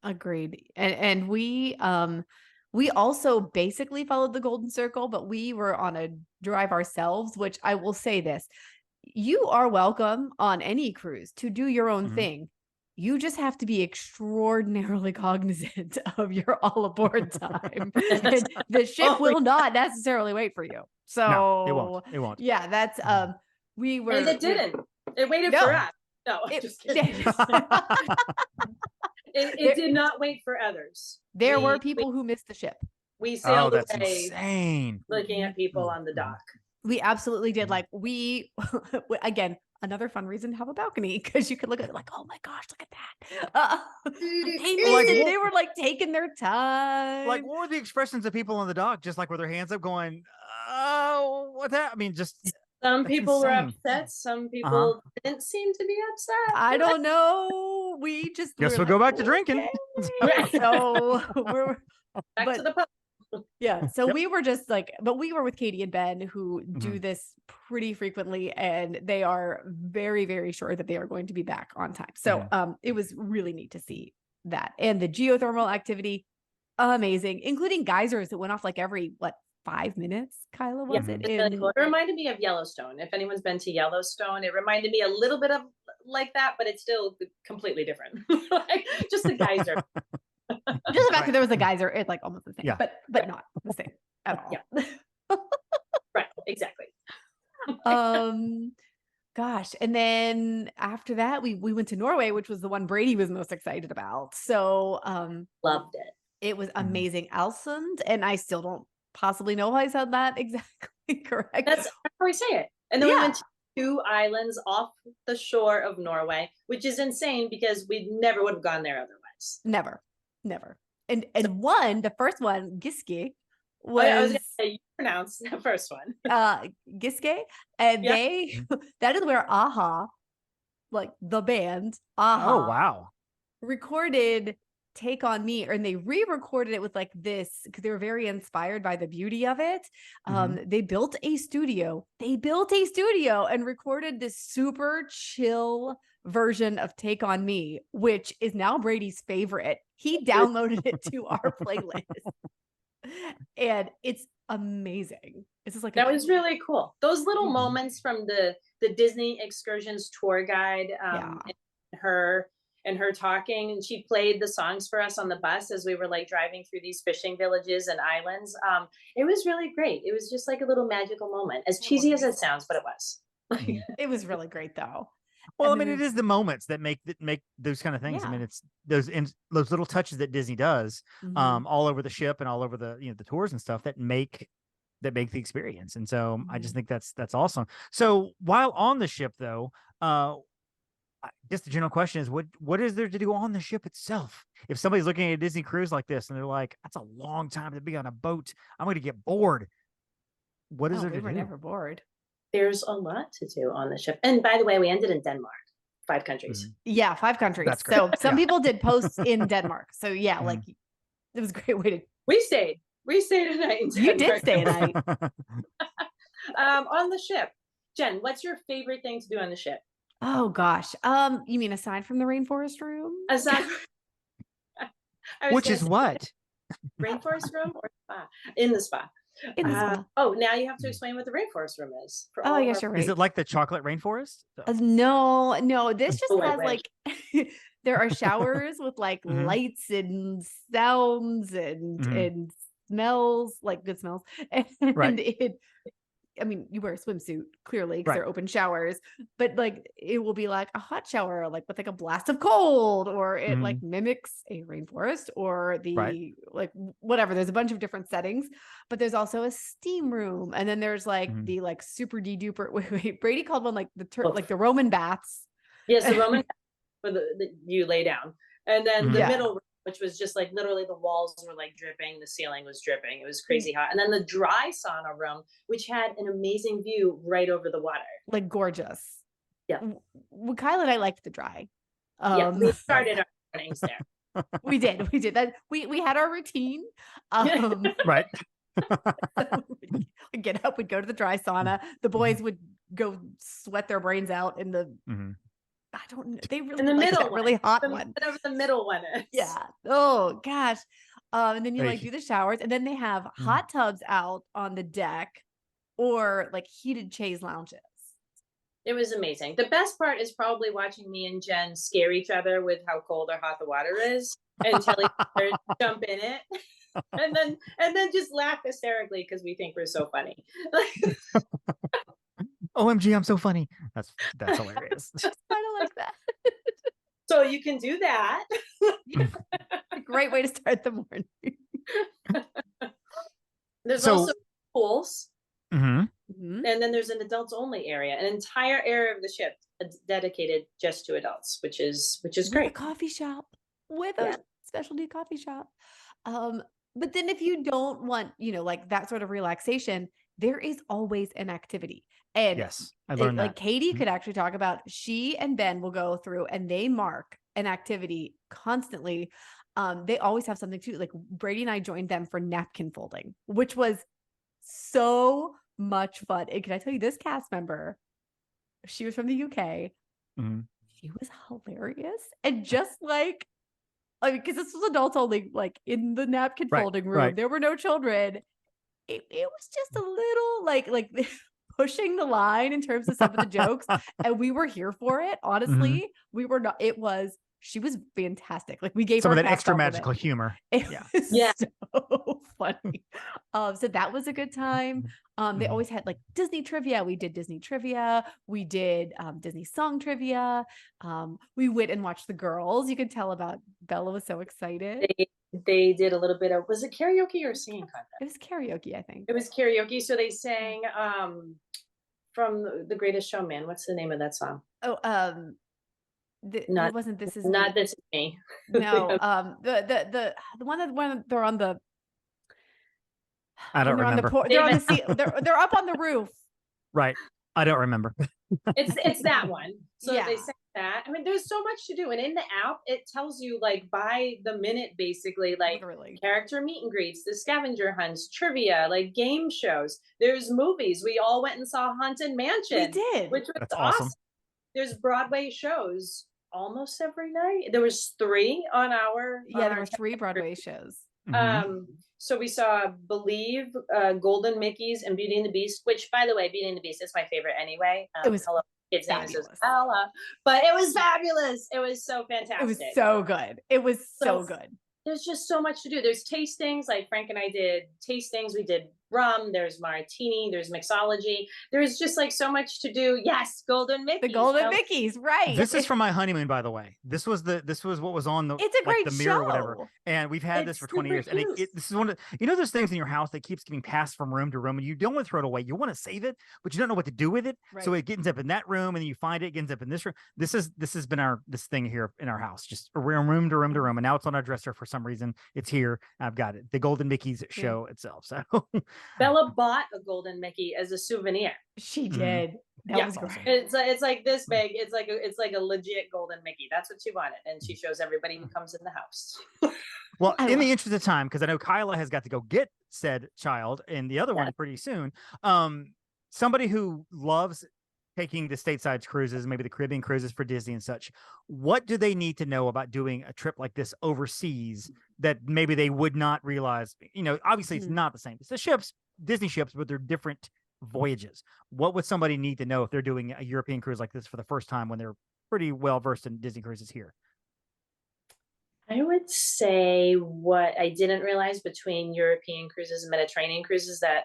[SPEAKER 3] Agreed. And we also basically followed the Golden Circle, but we were on a drive ourselves, which I will say this: you are welcome on any cruise to do your own thing. You just have to be extraordinarily cognizant of your all aboard time. And the ship will not necessarily wait for you. So
[SPEAKER 2] no, it won't. It won't.
[SPEAKER 3] Yeah, that's we were,
[SPEAKER 4] and it didn't. It waited for us. No, I'm just kidding. It did not wait for others.
[SPEAKER 3] There were people who missed the ship.
[SPEAKER 4] We sailed away,
[SPEAKER 2] insane.
[SPEAKER 4] looking at people on the dock.
[SPEAKER 3] We absolutely did. Like we, again, another fun reason to have a balcony, because you could look at it like, oh my gosh, look at that. They were like taking their time.
[SPEAKER 2] Like, what were the expressions of people on the dock? Just like with their hands up, going, "Oh, what that?" I mean, just
[SPEAKER 4] some people were upset. Some people didn't seem to be upset.
[SPEAKER 3] I don't know. We just
[SPEAKER 2] guess we'll go back to drinking.
[SPEAKER 3] So we're
[SPEAKER 4] back to the pub.
[SPEAKER 3] Yeah. So we were just like, but we were with Katie and Ben, who do this pretty frequently, and they are very, very sure that they are going to be back on time. So it was really neat to see that. And the geothermal activity, amazing, including geysers that went off like every 5 minutes. Kyla, was it?
[SPEAKER 4] Really cool. It reminded me of Yellowstone. If anyone's been to Yellowstone, it reminded me a little bit of like that, but it's still completely different. Like, just a geyser.
[SPEAKER 3] Just the fact that there was a geyser, it's like almost the same, but not the same at all.
[SPEAKER 4] Yeah. Right, exactly.
[SPEAKER 3] Gosh, and then after that, we went to Norway, which was the one Brady was most excited about. So
[SPEAKER 4] loved it.
[SPEAKER 3] It was amazing. Alsund, and I still don't possibly know how I said that exactly correct.
[SPEAKER 4] That's how we say it. And then we went to 2 islands off the shore of Norway, which is insane because we never would have gone there otherwise.
[SPEAKER 3] Never. And the first one, Giske, was,
[SPEAKER 4] I was gonna say, you pronounce the first one.
[SPEAKER 3] Giske, and that is where Aha, like the band Aha, recorded Take on Me, and they re-recorded it with like this because they were very inspired by the beauty of it. They built a studio and recorded this super chill version of Take on Me, which is now Brady's favorite. He downloaded it to our playlist, and it's amazing. It's just like
[SPEAKER 4] that was really cool. Those little moments from the Disney excursions tour guide, and her talking, and she played the songs for us on the bus as we were like driving through these fishing villages and islands. It was really great. It was just like a little magical moment, as cheesy as it sounds, but it was.
[SPEAKER 3] It was really great though.
[SPEAKER 2] Well, I mean, it is the moments that make those kind of things. I mean, it's those little touches that Disney does all over the ship and all over the the tours and stuff that make the experience. And so I just think that's awesome. So while on the ship, though, I guess the general question is, what is there to do on the ship itself? If somebody's looking at a Disney cruise like this and they're like, that's a long time to be on a boat, I'm going to get bored. What is there to do?
[SPEAKER 3] We were never bored.
[SPEAKER 4] There's a lot to do on the ship. And by the way, we ended in Denmark. 5 countries.
[SPEAKER 3] Yeah, 5 countries. That's great. So some people did posts in Denmark. So like it was a great way to.
[SPEAKER 4] We stayed a night in Denmark.
[SPEAKER 3] You did stay a night.
[SPEAKER 4] On the ship. Jenn, what's your favorite thing to do on the ship?
[SPEAKER 3] Oh gosh. You mean aside from the rainforest room?
[SPEAKER 4] Aside
[SPEAKER 2] which is what?
[SPEAKER 4] Rainforest room or spa? In the spa. Oh, now you have to explain what the rainforest room is.
[SPEAKER 3] Oh, yes, you're right.
[SPEAKER 2] Is it like the chocolate rainforest?
[SPEAKER 3] No, this just has like there are showers with like
[SPEAKER 2] Mhm.
[SPEAKER 3] lights and sounds and smells, like good smells. And
[SPEAKER 2] Right.
[SPEAKER 3] I mean, you wear a swimsuit clearly because
[SPEAKER 2] Right.
[SPEAKER 3] they're open showers, but like it will be like a hot shower, like with like a blast of cold, or it like mimics a rainforest, or the like whatever. There's a bunch of different settings, but there's also a steam room, and then there's like the like super de-duper. Wait, Brady called one like like the Roman baths.
[SPEAKER 4] Yes, the Roman baths where you lay down, and then the middle room, which was just like literally the walls were like dripping, the ceiling was dripping. It was crazy hot. And then the dry sauna room, which had an amazing view right over the water.
[SPEAKER 3] Like gorgeous.
[SPEAKER 4] Yeah.
[SPEAKER 3] Kyla and I liked the dry.
[SPEAKER 4] Yeah, we started our mornings there.
[SPEAKER 3] We did that. We had our routine.
[SPEAKER 2] Right.
[SPEAKER 3] We'd get up, we'd go to the dry sauna. The boys would go sweat their brains out in the I don't know. They really
[SPEAKER 4] in the middle one,
[SPEAKER 3] really hot
[SPEAKER 4] one.
[SPEAKER 3] Whatever
[SPEAKER 4] the middle one is.
[SPEAKER 3] Yeah. Oh gosh. And then you like do the showers, and then they have hot tubs out on the deck, or like heated chaise lounges.
[SPEAKER 4] It was amazing. The best part is probably watching me and Jen scare each other with how cold or hot the water is, and tell each other to jump in it, and then just laugh hysterically because we think we're so funny.
[SPEAKER 2] OMG, I'm so funny. That's hilarious.
[SPEAKER 3] Kind of like that.
[SPEAKER 4] So you can do that.
[SPEAKER 3] A great way to start the morning.
[SPEAKER 4] There's also pools.
[SPEAKER 2] And
[SPEAKER 4] then there's an adults only area, an entire area of the ship dedicated just to adults, which is great.
[SPEAKER 3] A coffee shop with a specialty coffee shop. But then if you don't want, like that sort of relaxation, there is always an activity. And
[SPEAKER 2] yes, I learned that.
[SPEAKER 3] Like Katie could actually talk about, she and Ben will go through and they mark an activity constantly. They always have something to do. Like Brady and I joined them for napkin folding, which was so much fun. And can I tell you, this cast member, she was from the UK. She was hilarious. And just like, I mean, because this was adults only, like in the napkin folding room, there were no children. It was just a little like pushing the line in terms of some of the jokes, and we were here for it. Honestly, we were not. She was fantastic. Like we gave
[SPEAKER 2] some
[SPEAKER 3] her
[SPEAKER 2] of that extra magical humor.
[SPEAKER 3] It was so funny. So that was a good time. They always had like Disney trivia. We did Disney trivia. We did Disney song trivia. We went and watched the girls. You could tell about Bella was so excited.
[SPEAKER 4] They did a little bit of, was it karaoke or singing contest?
[SPEAKER 3] It was karaoke, I think.
[SPEAKER 4] It was karaoke. So they sang from The Greatest Showman. What's the name of that song?
[SPEAKER 3] Oh, it wasn't This Is
[SPEAKER 4] Not
[SPEAKER 3] Me.
[SPEAKER 4] This Is Me.
[SPEAKER 3] No, the one that when they're on the
[SPEAKER 2] I don't remember.
[SPEAKER 3] They're on the sea. They're up on the roof.
[SPEAKER 2] Right. I don't remember.
[SPEAKER 4] It's that one. So
[SPEAKER 3] Yeah.
[SPEAKER 4] they sang that. I mean, there's so much to do. And in the app, it tells you like by the minute, basically, like
[SPEAKER 3] Literally.
[SPEAKER 4] character meet and greets, the scavenger hunts, trivia, like game shows. There's movies. We all went and saw Haunted Mansion.
[SPEAKER 3] We did.
[SPEAKER 4] Which was
[SPEAKER 2] That's awesome.
[SPEAKER 4] There's Broadway shows almost every night. There was 3 on our
[SPEAKER 3] there were 3 Broadway shows.
[SPEAKER 4] So we saw Believe, Golden Mickey's, and Beauty and the Beast, which, by the way, Beauty and the Beast is my favorite anyway.
[SPEAKER 3] It was
[SPEAKER 4] Hello, kids' name
[SPEAKER 3] fabulous.
[SPEAKER 4] is Bella, but it was fabulous. It was so fantastic.
[SPEAKER 3] It was so good. It was so good.
[SPEAKER 4] There's just so much to do. There's tastings, like Frank and I did tastings. We did rum. There's martini. There's mixology. There's just like so much to do. Yes, Golden Mickey's.
[SPEAKER 3] The Golden Mickey's, right?
[SPEAKER 2] This is from my honeymoon, by the way. This was what was on the.
[SPEAKER 3] It's a great
[SPEAKER 2] the mirror,
[SPEAKER 3] show.
[SPEAKER 2] Or whatever. And we've had this for 20 years. And this is one of those things in your house that keeps getting passed from room to room, and you don't want to throw it away. You want to save it, but you don't know what to do with it.
[SPEAKER 3] Right.
[SPEAKER 2] So it ends up in that room, and then you find it ends up in this room. This has been this thing here in our house, just room to room to room, and now it's on our dresser for some reason. It's here. I've got it. The Golden Mickey's show itself. So
[SPEAKER 4] Bella bought a Golden Mickey as a souvenir.
[SPEAKER 3] She did. That was great.
[SPEAKER 4] It's like this big. It's like a legit Golden Mickey. That's what she wanted, and she shows everybody who comes in the house.
[SPEAKER 2] Well, in the interest of time, because I know Kyla has got to go get said child and the other one pretty soon. Somebody who loves taking the stateside cruises, maybe the Caribbean cruises for Disney and such, what do they need to know about doing a trip like this overseas that maybe they would not realize? Obviously it's not the same. It's the ships, Disney ships, but they're different voyages. What would somebody need to know if they're doing a European cruise like this for the first time when they're pretty well versed in Disney cruises here?
[SPEAKER 4] I would say what I didn't realize between European cruises and Mediterranean cruises that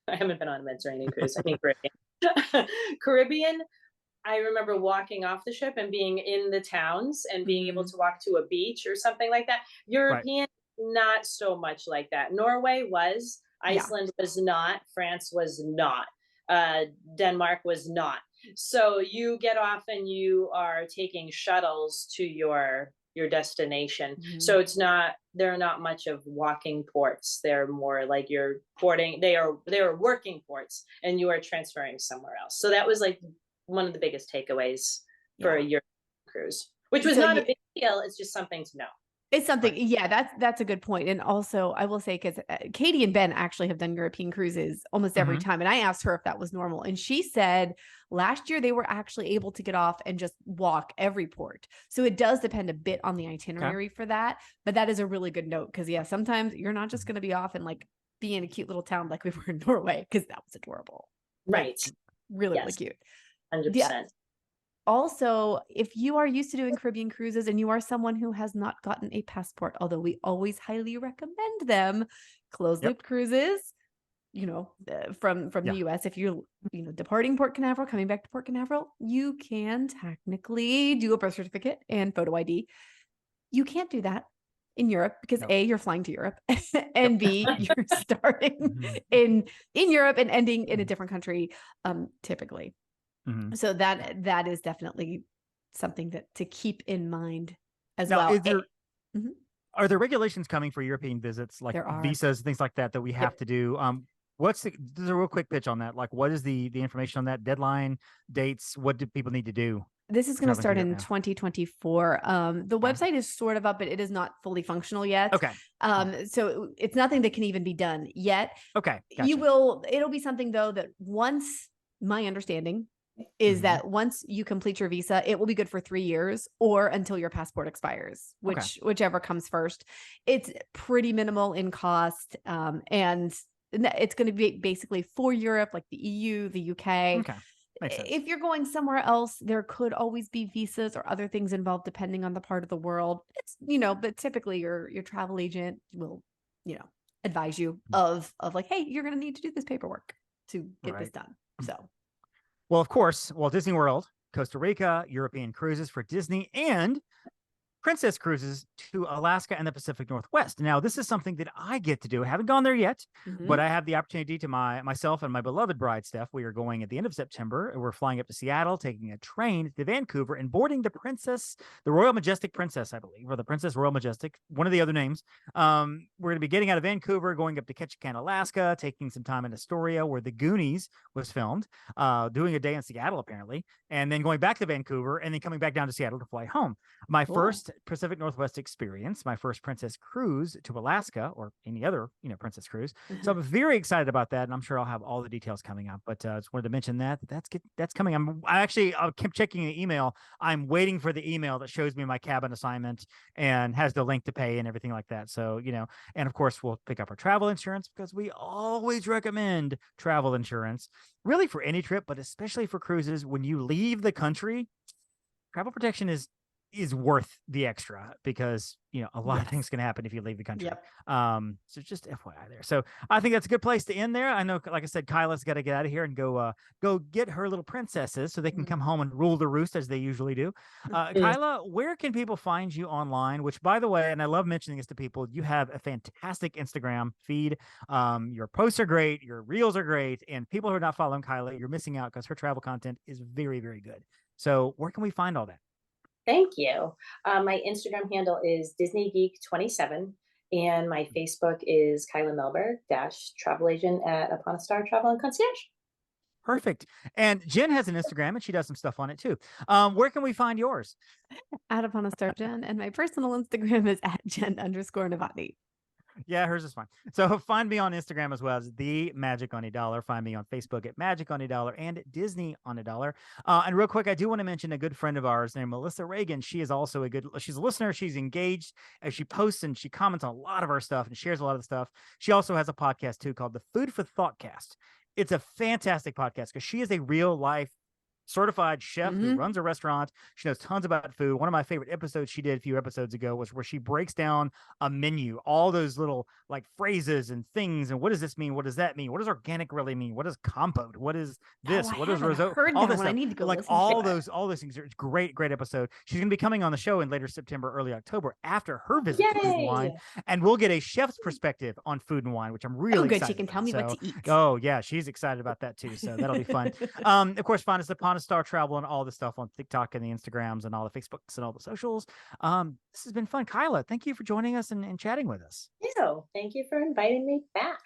[SPEAKER 4] I haven't been on a Mediterranean cruise. I mean, Caribbean. Caribbean, I remember walking off the ship and being in the towns and being able to walk to a beach or something like that. European, not so much like that. Norway was, Iceland was not, France was not, Denmark was not. So you get off and you are taking shuttles to your destination. So they're not much of walking ports. They're more like you're porting, they are working ports and you are transferring somewhere else. So that was like one of the biggest takeaways for a European cruise, which was not a big deal. It's just something to know.
[SPEAKER 3] It's something, that's a good point. And also, I will say, because Katie and Ben actually have done European cruises almost every time. And I asked her if that was normal. And she said last year they were actually able to get off and just walk every port. So it does depend a bit on the itinerary for that. But that is a really good note because, sometimes you're not just going to be off and like be in a cute little town like we were in Norway, because that was adorable.
[SPEAKER 4] Right.
[SPEAKER 3] Really, really cute.
[SPEAKER 4] 100%.
[SPEAKER 3] Also, if you are used to doing Caribbean cruises and you are someone who has not gotten a passport, although we always highly recommend them, closed loop cruises, from the US, if you're, departing Port Canaveral, coming back to Port Canaveral, you can technically do a birth certificate and photo ID. You can't do that in Europe because A, you're flying to Europe, and B, you're starting in Europe and ending in a different country, typically. So that is definitely something to keep in mind as well.
[SPEAKER 2] Are there regulations coming for European visits, like visas, things like that we have to do? There's a real quick pitch on that. Like, what is the information on that? Deadline, dates? What do people need to do?
[SPEAKER 3] This is going to start in 2024. The website is sort of up, but it is not fully functional yet.
[SPEAKER 2] Okay.
[SPEAKER 3] So it's nothing that can even be done yet.
[SPEAKER 2] Okay. Gotcha.
[SPEAKER 3] It'll be something though that once, my understanding is that once you complete your visa, it will be good for 3 years or until your passport expires, whichever comes first. It's pretty minimal in cost. And it's going to be basically for Europe, like the EU, the UK.
[SPEAKER 2] Okay.
[SPEAKER 3] If you're going somewhere else, there could always be visas or other things involved depending on the part of the world. It's, but typically your travel agent will, advise you of like, hey, you're going to need to do this paperwork to get this done. So.
[SPEAKER 2] Well, of course, Walt Disney World, Costa Rica, European cruises for Disney, and Princess cruises to Alaska and the Pacific Northwest. Now, this is something that I get to do. I haven't gone there yet, but I have the opportunity to myself and my beloved bride, Steph. We are going at the end of September. We're flying up to Seattle, taking a train to Vancouver, and boarding the Royal Majestic Princess, I believe, or the Princess Royal Majestic, one of the other names. We're going to be getting out of Vancouver, going up to Ketchikan, Alaska, taking some time in Astoria, where The Goonies was filmed, doing a day in Seattle, apparently, and then going back to Vancouver, and then coming back down to Seattle to fly home. My first Pacific Northwest experience, my first Princess cruise to Alaska, or any other, Princess cruise. So I'm very excited about that, and I'm sure I'll have all the details coming up. But just wanted to mention that's coming. I kept checking the email. I'm waiting for the email that shows me my cabin assignment and has the link to pay and everything like that. So and of course we'll pick up our travel insurance because we always recommend travel insurance, really for any trip, but especially for cruises. When you leave the country, travel protection is worth the extra because a lot of things can happen if you leave the country. So just FYI there. So I think that's a good place to end there. I know, like I said, Kyla's got to get out of here and go get her little princesses so they can come home and rule the roost as they usually do. Kyla, where can people find you online? Which, by the way, and I love mentioning this to people, you have a fantastic Instagram feed. Your posts are great, your reels are great, and people who are not following Kyla, you're missing out because her travel content is very, very good. So where can we find all that?
[SPEAKER 4] Thank you. My Instagram handle is DisneyGeek27, and my Facebook is Kyla Melberg travel agent at Upon a Star Travel and Concierge.
[SPEAKER 2] Perfect. And Jenn has an Instagram and she does some stuff on it too. Where can we find yours?
[SPEAKER 3] At Upon a Star Jenn, and my personal Instagram is at Jenn_Novotny.
[SPEAKER 2] Yeah, hers is fine. So find me on Instagram as well as The Magic on a Dollar. Find me on Facebook at Magic on a Dollar and Disney on a Dollar. And real quick, I do want to mention a good friend of ours named Melissa Reagan. She is also she's a listener. She's engaged as she posts and she comments on a lot of our stuff and shares a lot of the stuff. She also has a podcast too called the Food for Thought Cast. It's a fantastic podcast because she is a real life certified chef who runs a restaurant. She knows tons about food. One of my favorite episodes she did a few episodes ago was where she breaks down a menu, all those little like phrases and things. And what does this mean? What does that mean? What does organic really mean? What is compote? What is this? What is risotto?
[SPEAKER 3] Heard
[SPEAKER 2] all
[SPEAKER 3] that
[SPEAKER 2] this
[SPEAKER 3] one.
[SPEAKER 2] stuff.
[SPEAKER 3] I need to go
[SPEAKER 2] like all those things. It's great episode. She's going to be coming on the show in later September, early October after her visit to Food and Wine. And we'll get a chef's perspective on food and wine, which I'm really excited
[SPEAKER 3] She can
[SPEAKER 2] about.
[SPEAKER 3] tell me what to eat.
[SPEAKER 2] Oh yeah, she's excited about that too. So that'll be fun. Of course, find us at Upon a Star Travel and all the stuff on TikTok and the Instagrams and all the Facebooks and all the socials. This has been fun. Kyla, thank you for joining us and chatting with us.
[SPEAKER 4] Thank you for inviting me back.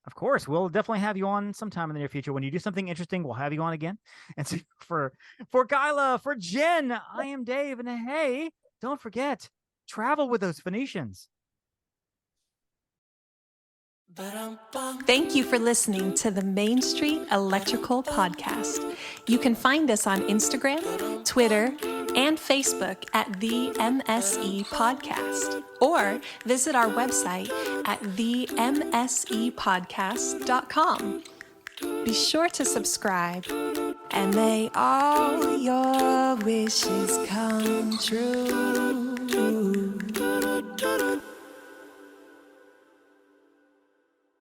[SPEAKER 2] Of course, we'll definitely have you on sometime in the near future. When you do something interesting, we'll have you on again. And so for Kyla, for Jenn, I am Dave. And hey, don't forget, travel with those Phoenicians.
[SPEAKER 5] Thank you for listening to the Main Street Electrical Podcast. You can find us on Instagram, Twitter, and Facebook at the MSE Podcast, or visit our website at themsepodcast.com. Be sure to subscribe, and may all your wishes come true.